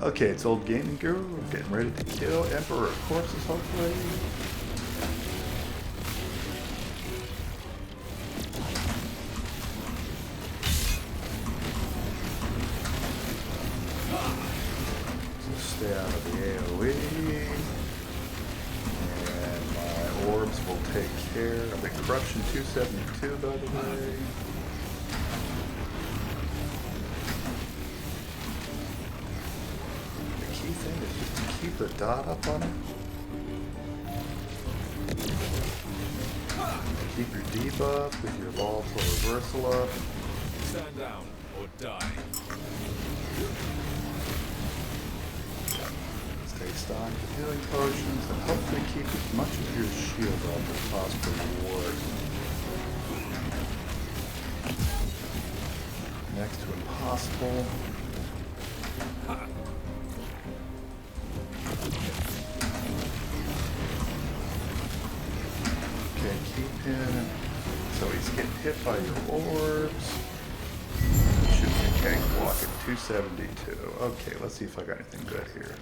Okay, it's Old Gaming Guru. I'm getting ready to kill Emperor of Corpses, hopefully. So stay out of the AoE. And my orbs will take care of the Corruption 272, by the way. Thing is just to keep the dot up on it. Keep your debuff with your volatile reversal up. Stand down or die. Stay stocked with healing potions and hopefully keep as much of your shield up as possible reward. Next to impossible. Okay, keep him. So he's getting hit by your orbs. Shoot the cakewalk at 272. Okay, let's see if I got anything good here.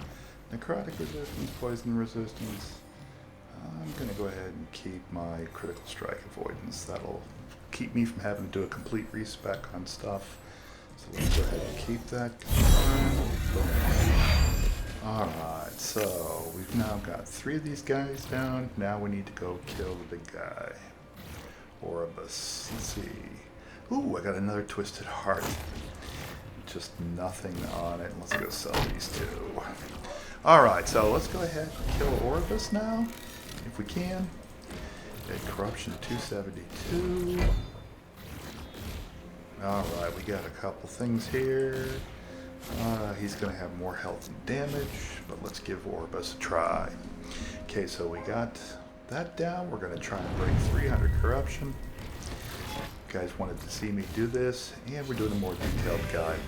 Necrotic resistance, poison resistance. I'm going to go ahead and keep my critical strike avoidance. That'll keep me from having to do a complete respec on stuff. So let's go ahead and keep that going. Alright, so we've now got 3 of these guys down. Now we need to go kill the big guy. Orobyss. Let's see. Ooh, I got another Twisted Heart. Just nothing on it. Let's go sell these 2. Alright, so let's go ahead and kill Orobyss now, if we can. Okay, Corruption 272. Alright, we got a couple things here. He's going to have more health and damage, but let's give Orobyss a try. Okay, so we got that down. We're going to try and break 300 corruption. You guys wanted to see me do this, and we're doing a more detailed guide.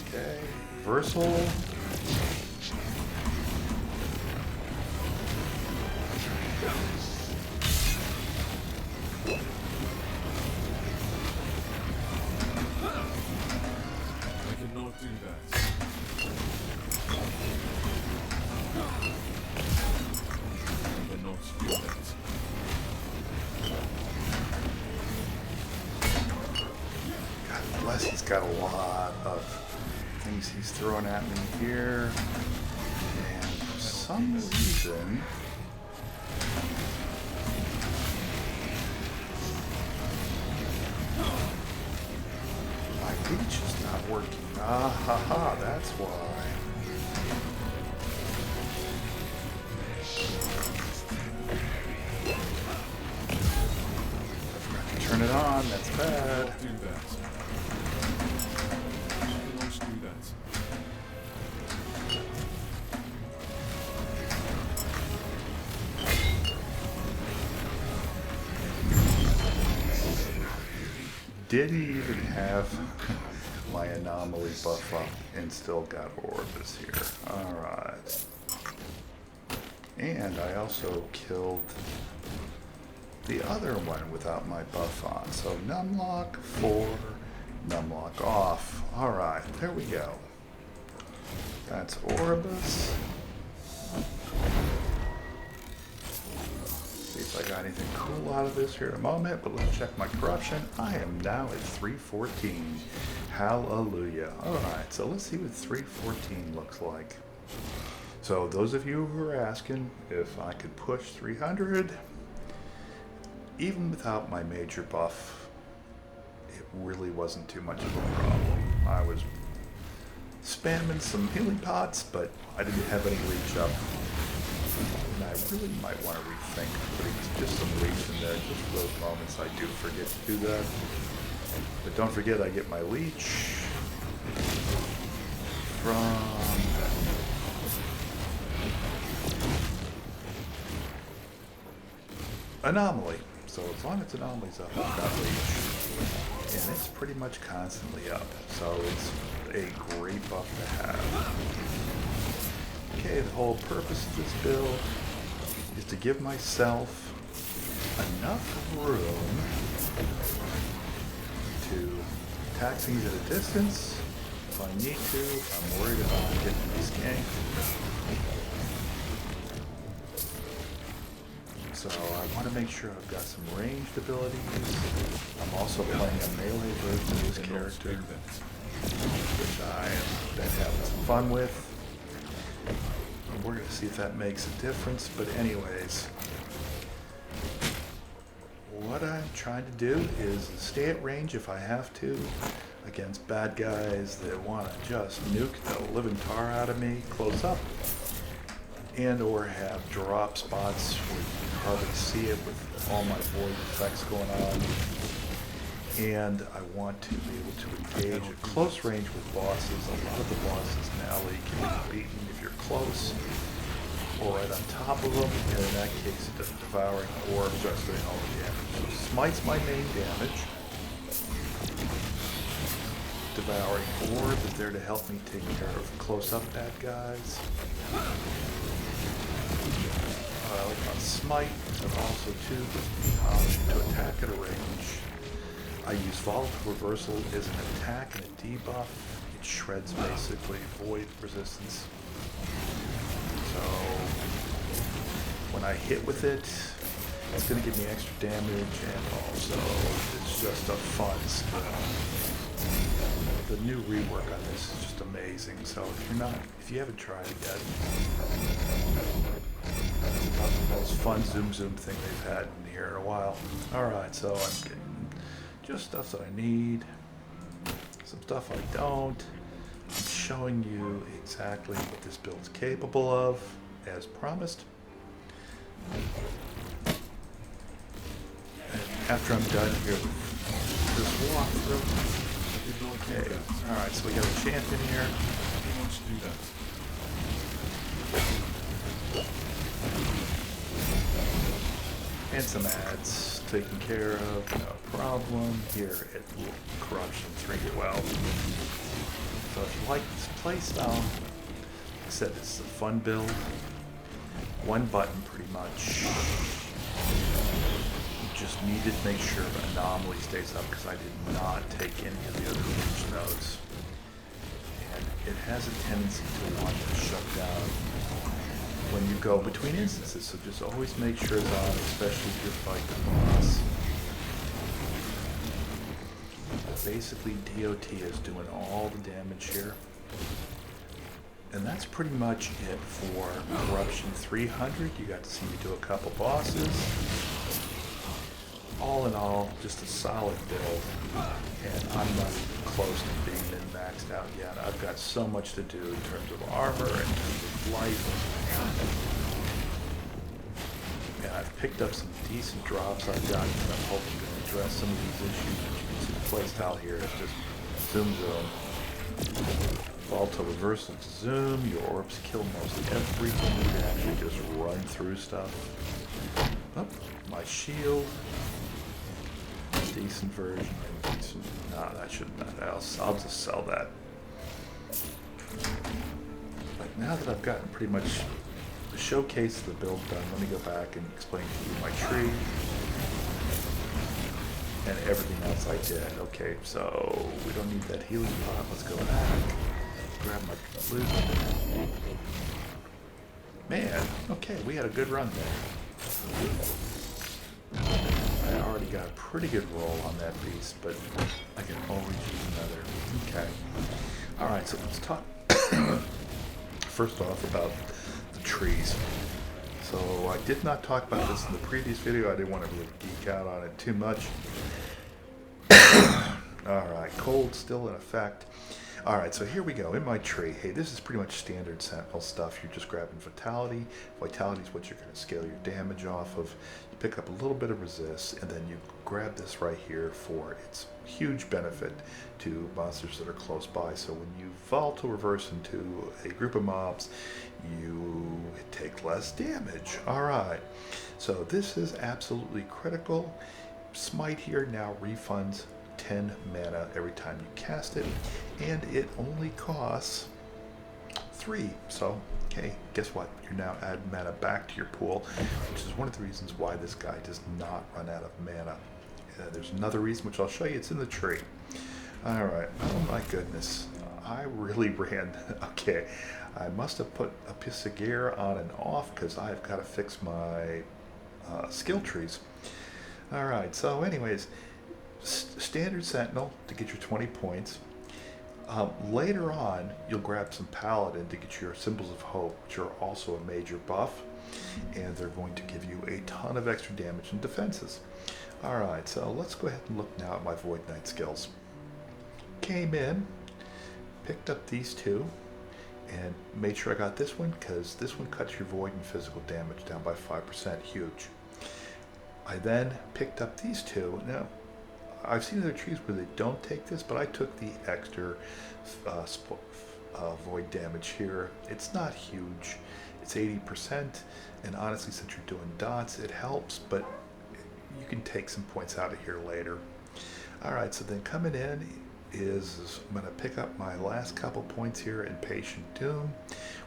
Okay, reversal. Do that. I cannot do that. God bless, he's got a lot of things he's throwing at me here. And for some reason, my leech is not working. Ah ha ha, that's why. I forgot to turn it on, that's bad. Do that. I cannot do that. Did he even have my anomaly buff up and still got Orobyss here? Alright. And I also killed the other one without my buff on. So numlock 4, numlock off. Alright, there we go. That's Orobyss. See if I got anything cool out of this here in a moment, but let's check my corruption. I am now at 314. Hallelujah. Alright, so let's see what 314 looks like. So those of you who are asking if I could push 300, even without my major buff, it really wasn't too much of a problem. I was spamming some healing pots, but I didn't have any leech up. And I really might want to rethink putting just some leech in there, just for those moments I do forget to do that. But don't forget, I get my leech from Anomaly. So as long as Anomaly's up, I've got leech. And it's pretty much constantly up. So it's a great buff to have. Okay, the whole purpose of this build is to give myself enough room to attack things at a distance, if I need to. I'm worried about getting this game. So I want to make sure I've got some ranged abilities. I'm also playing a melee version of this character, which I have been having some fun with. And we're going to see if that makes a difference. But anyways, what I'm trying to do is stay at range if I have to against bad guys that want to just nuke the living tar out of me close up, and or have drop spots where you can hardly see it with all my void effects going on. And I want to be able to engage at close range with bosses. A lot of the bosses in Alley can be beaten if you're close or right on top of them, and in that case it does devouring orbs starts doing all the damage. So Smite's my main damage. Devouring orb is there to help me take care of close-up bad guys. Like on Smite, and also too the option to attack at a range. I use Volatile Reversal as an attack and a debuff. It shreds basically void resistance. So when I hit with it, it's going to give me extra damage, and also it's just a fun skill. The new rework on this is just amazing. So if you haven't tried it yet, it's about the most fun zoom thing they've had in here in a while. Alright, so I'm getting just stuff that I need, some stuff I don't. I'm showing you exactly what this build's capable of, as promised. And after I'm done here with this walkthrough, okay, alright, so we got a champion here. Who wants to do that? And some ads taken care of, no problem. Here at Corruption 312. So if you like this playstyle, like I said, this is a fun build. One button pretty much. Just needed to make sure Anomaly stays up because I did not take any of the other range nodes. And it has a tendency to want to shut down when you go between instances, so just always make sure it's on, especially if you're fighting a boss. Basically, DOT is doing all the damage here. And that's pretty much it for Corruption 300. You got to see me do a couple bosses. All in all, just a solid build. And I'm not even close to being min-maxed out yet. I've got so much to do in terms of armor, in terms of life. And I've picked up some decent drops I've gotten, and I'm hoping to address some of these issues. But you can see the playstyle here is just zoom. Volatile Reversal to zoom. Your orbs kill most everything. You can actually just run through stuff. Oh, my shield. Decent version. No, that shouldn't matter. I'll just sell that. But now that I've gotten pretty much the showcase of the build done, let me go back and explain to you my tree and everything else I did. Okay, so we don't need that healing pot. Let's go back. Grab my loot. Man, okay, we had a good run there. I already got a pretty good roll on that beast, but I can always use another. Okay. Alright, so let's talk first off about the trees. So I did not talk about this in the previous video. I didn't want to really geek out on it too much. Alright, cold still in effect. Alright, so here we go. In my tree, hey, this is pretty much standard Sentinel stuff. You're just grabbing Vitality. Vitality is what you're going to scale your damage off of. You pick up a little bit of Resist, and then you grab this right here for its huge benefit to monsters that are close by. So when you Volatile Reverse into a group of mobs, you take less damage. Alright, so this is absolutely critical. Smite here now refunds 10 mana every time you cast it, and it only costs 3. So, okay, guess what? You're now adding mana back to your pool, which is one of the reasons why this guy does not run out of mana. There's another reason which I'll show you. It's in the tree. Alright, oh my goodness. I really ran. Okay, I must have put a piece of gear on and off because I've got to fix my skill trees. All right, so anyways, standard sentinel to get your 20 points. Later on, you'll grab some paladin to get your symbols of hope, which are also a major buff, and they're going to give you a ton of extra damage and defenses. All right, so let's go ahead and look now at my Void Knight skills. Came in, picked up these two, and made sure I got this one because this one cuts your void and physical damage down by 5%, huge. I then picked up these two. Now, I've seen other trees where they don't take this, but I took the extra void damage here. It's not huge. It's 80%, and honestly, since you're doing dots, it helps, but you can take some points out of here later. All right, so then coming in is I'm going to pick up my last couple points here in Patient Doom,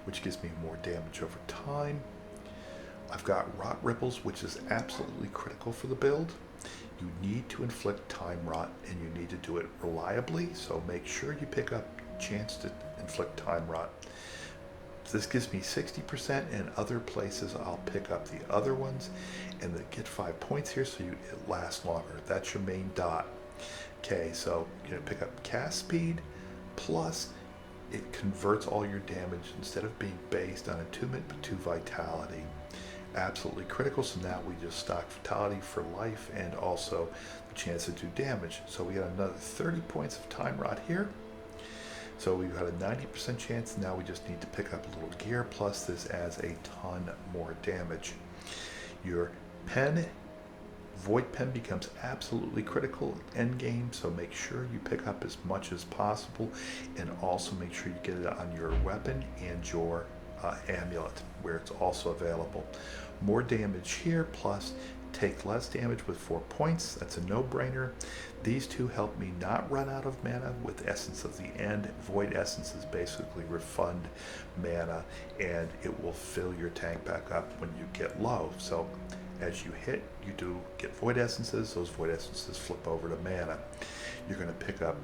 which gives me more damage over time. I've got Rot Ripples, which is absolutely critical for the build. You need to inflict Time Rot, and you need to do it reliably, so make sure you pick up chance to inflict Time Rot. This gives me 60%, and other places I'll pick up the other ones, and they get 5 points here, so it lasts longer. That's your main dot. Okay, so you're going to pick up cast speed, plus it converts all your damage instead of being based on attunement but to vitality. Absolutely critical, so now we just stock vitality for life and also the chance to do damage. So we got another 30 points of Time Rot here. So we've got a 90% chance. Now we just need to pick up a little gear, plus this adds a ton more damage. Your pen, Void Pen, becomes absolutely critical end game, so make sure you pick up as much as possible, and also make sure you get it on your weapon and your amulet, where it's also available. More damage here, plus take less damage with 4 points. That's a no-brainer. These two help me not run out of mana with Essence of the End. Void Essences basically refund mana, and it will fill your tank back up when you get low. So as you hit, you do get Void Essences. Those Void Essences flip over to mana. You're going to pick up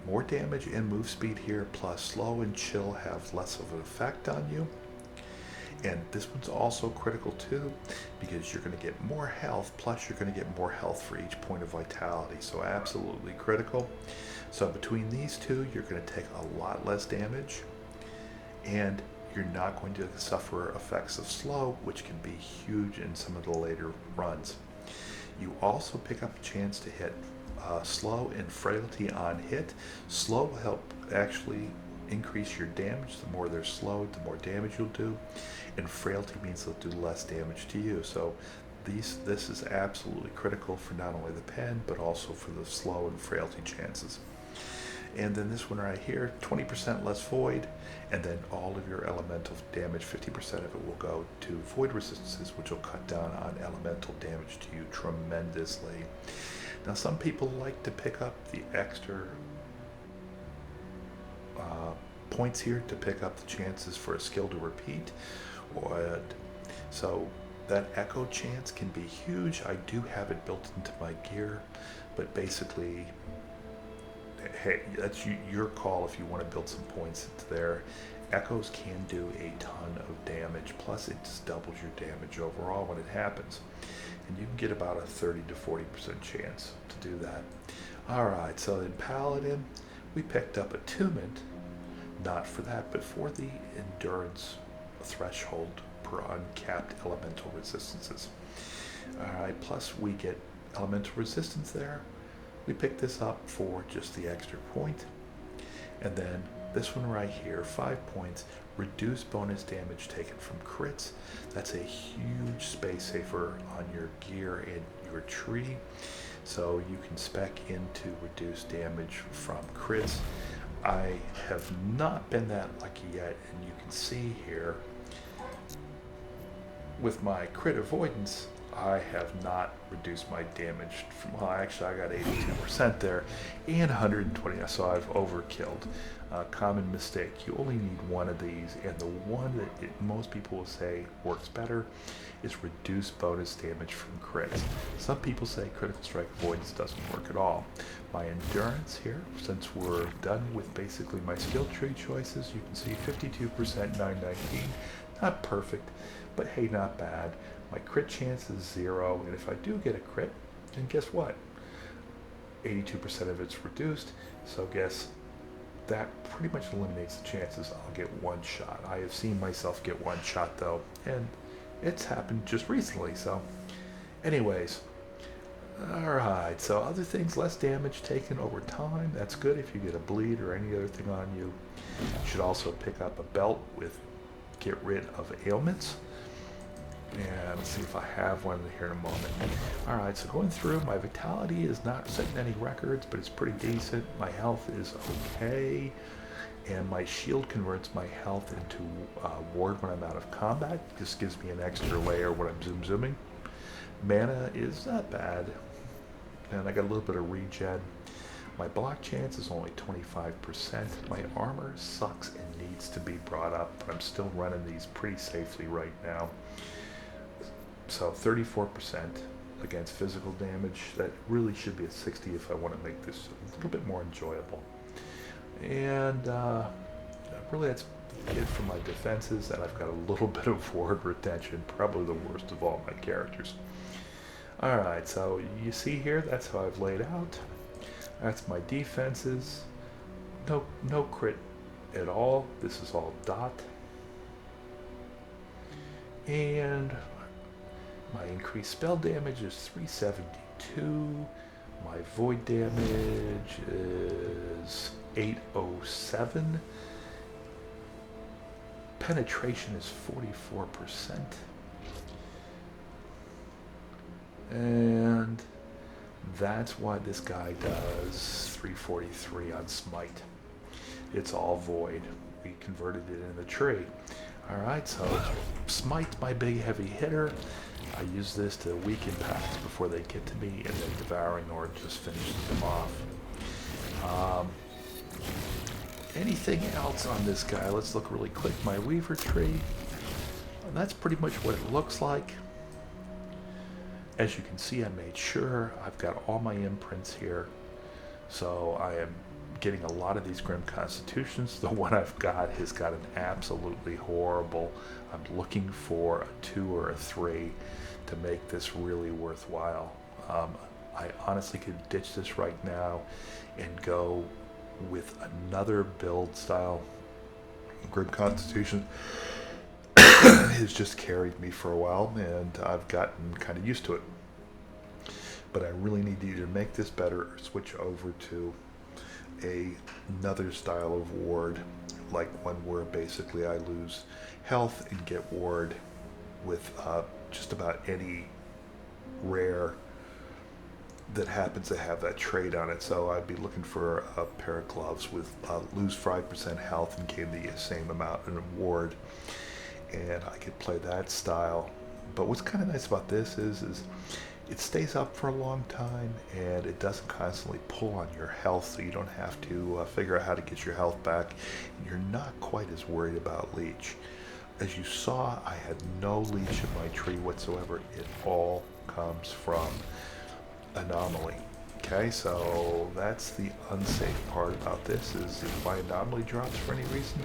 more damage and move speed here, plus slow and chill have less of an effect on you. And this one's also critical too, because you're going to get more health, plus you're going to get more health for each point of vitality. So absolutely critical. So between these two, you're going to take a lot less damage, and you're not going to suffer effects of slow, which can be huge in some of the later runs. You also pick up a chance to hit slow and frailty on hit. Slow will help actually increase your damage. The more they're slowed, the more damage you'll do, and frailty means they'll do less damage to you. So this is absolutely critical for not only the pen, but also for the slow and frailty chances. And then this one right here, 20% less void, and then all of your elemental damage, 50% of it will go to void resistances, which will cut down on elemental damage to you tremendously. Now, some people like to pick up the extra points here to pick up the chances for a skill to repeat. So that echo chance can be huge. I do have it built into my gear, but basically, hey, that's your call if you want to build some points into there. Echoes can do a ton of damage, plus it just doubles your damage overall when it happens. And you can get about a 30 to 40% chance to do that. Alright, so in Paladin, we picked up Attunement, not for that, but for the endurance threshold per uncapped elemental resistances. Alright, plus we get elemental resistance there. We picked this up for just the extra point. And then this one right here, 5 points, reduce bonus damage taken from crits. That's a huge space saver on your gear and your tree. So you can spec into reduce damage from crits. I have not been that lucky yet, and you can see here with my crit avoidance, I have not reduced my damage from, well, actually I got 82% there and 120, so I've overkilled. Common mistake, you only need one of these, and the one that most people will say works better is reduced bonus damage from crits. Some people say critical strike avoidance doesn't work at all. My endurance here, since we're done with basically my skill tree choices, you can see 52%, 919, not perfect, but hey, not bad. My crit chance is 0, and if I do get a crit, then guess what? 82% of it's reduced, so guess that pretty much eliminates the chances I'll get one shot. I have seen myself get one shot though, and it's happened just recently, so anyways. Alright, so other things, less damage taken over time. That's good if you get a bleed or any other thing on you. You should also pick up a belt with get rid of ailments. And let's see if I have one here in a moment. Alright, so going through, my vitality is not setting any records, but it's pretty decent. My health is okay. And my shield converts my health into ward when I'm out of combat. This gives me an extra layer when I'm zooming. Mana is not bad. And I got a little bit of regen. My block chance is only 25%. My armor sucks and needs to be brought up, but I'm still running these pretty safely right now. So 34% against physical damage. That really should be at 60 if I want to make this a little bit more enjoyable. And really that's it for my defenses, and I've got a little bit of ward retention, probably the worst of all my characters. Alright, so you see here, that's how I've laid out. That's my defenses. No crit at all. This is all dot. And my increased spell damage is 372. My void damage is 807. Penetration is 44%. And that's why this guy does 343 on smite. It's all void. We converted it in the tree. Alright, so smite's my big heavy hitter. I use this to weaken packs before they get to me, and then devouring or just finishes them off. Anything else on this guy? Let's look really quick. My weaver tree. And that's pretty much what it looks like. As you can see, I made sure I've got all my imprints here. So I am getting a lot of these Grim Constitutions. The one I've got has got an absolutely horrible. I'm looking for a 2 or a 3 to make this really worthwhile. I honestly could ditch this right now and go with another build style. Grim Constitution has just carried me for a while, and I've gotten kind of used to it. But I really need to either make this better or switch over to another style of ward, like one where basically I lose health and get ward with just about any rare that happens to have that trait on it. So I'd be looking for a pair of gloves with lose 5% health and gain the same amount in ward, and I could play that style. But what's kind of nice about this is it stays up for a long time, and it doesn't constantly pull on your health, so you don't have to figure out how to get your health back, and you're not quite as worried about leech. As you saw, I had no leech in my tree whatsoever. It all comes from anomaly. Okay, so that's the unsafe part about this, is if my anomaly drops for any reason,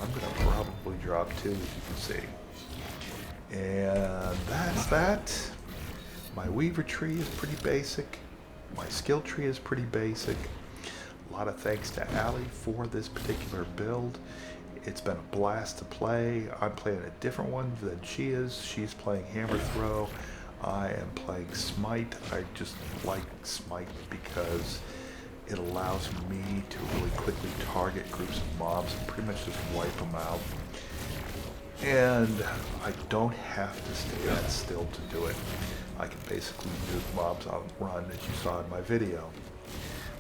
I'm going to probably drop too, as you can see. And that's that. My weaver tree is pretty basic. My skill tree is pretty basic. A lot of thanks to Allie for this particular build. It's been a blast to play. I'm playing a different one than she is. She's playing Hammer Throw. I am playing Smite. I just like Smite because it allows me to really quickly target groups of mobs and pretty much just wipe them out. And I don't have to stay that still to do it. I can basically nuke mobs on run, as you saw in my video.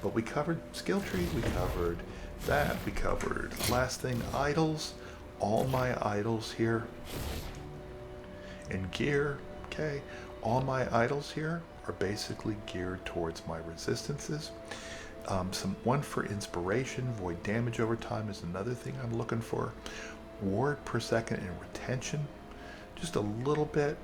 But we covered skill tree, we covered that, we covered last thing, idols, all my idols here, and gear, okay, all my idols here are basically geared towards my resistances. One for inspiration. Void damage over time is another thing I'm looking for. Ward per second and retention, just a little bit.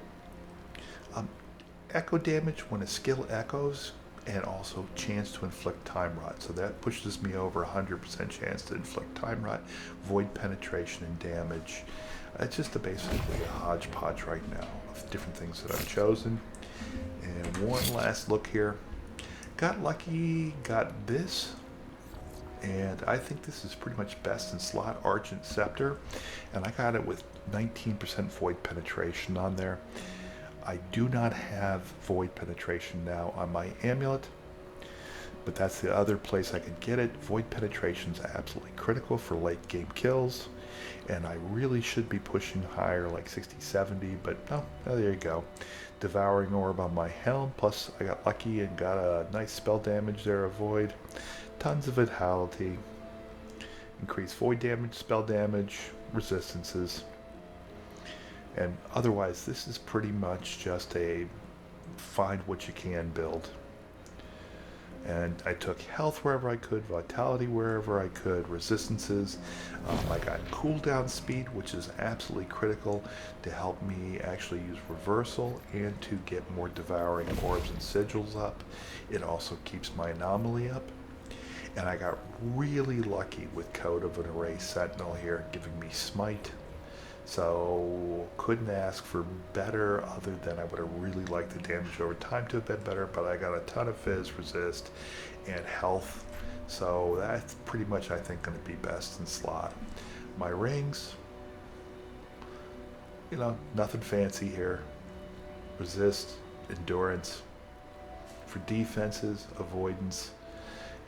Echo damage when a skill echoes, and also chance to inflict time rot. So that pushes me over 100% chance to inflict time rot, void penetration and damage. It's just basically a hodgepodge right now of different things that I've chosen. And one last look here. Got lucky, got this. And I think this is pretty much best in slot, Argent Scepter. And I got it with 19% void penetration on there. I do not have void penetration now on my amulet, but that's the other place I can get it. Void penetration is absolutely critical for late game kills, and I really should be pushing higher, like 60, 70, but no, oh, there you go. Devouring Orb on my helm, plus I got lucky and got a nice spell damage there of void. Tons of vitality, increased void damage, spell damage, resistances. And otherwise, this is pretty much just a find what you can build. And I took health wherever I could, vitality wherever I could, resistances. I got cooldown speed, which is absolutely critical to help me actually use reversal and to get more devouring orbs and sigils up. It also keeps my anomaly up. And I got really lucky with Code of an Erased Sentinel here, giving me smite. So couldn't ask for better, other than I would have really liked the damage over time to have been better, but I got a ton of fizz, resist, and health. So that's pretty much, I think, going to be best in slot. My rings, you know, nothing fancy here. Resist, endurance. For defenses, avoidance.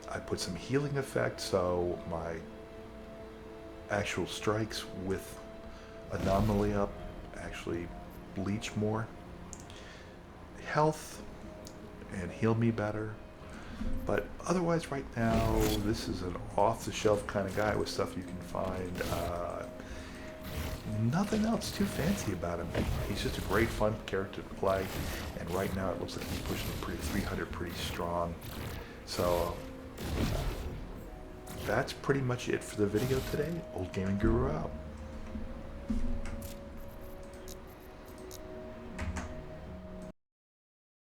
I put some healing effect, so my actual strikes with anomaly up actually bleach more. Health and heal me better. But otherwise right now, this is an off-the-shelf kind of guy with stuff you can find. Nothing else too fancy about him. He's just a great fun character to play, and right now it looks like he's pushing 300 pretty strong. So that's pretty much it for the video today. Old Gaming Guru out.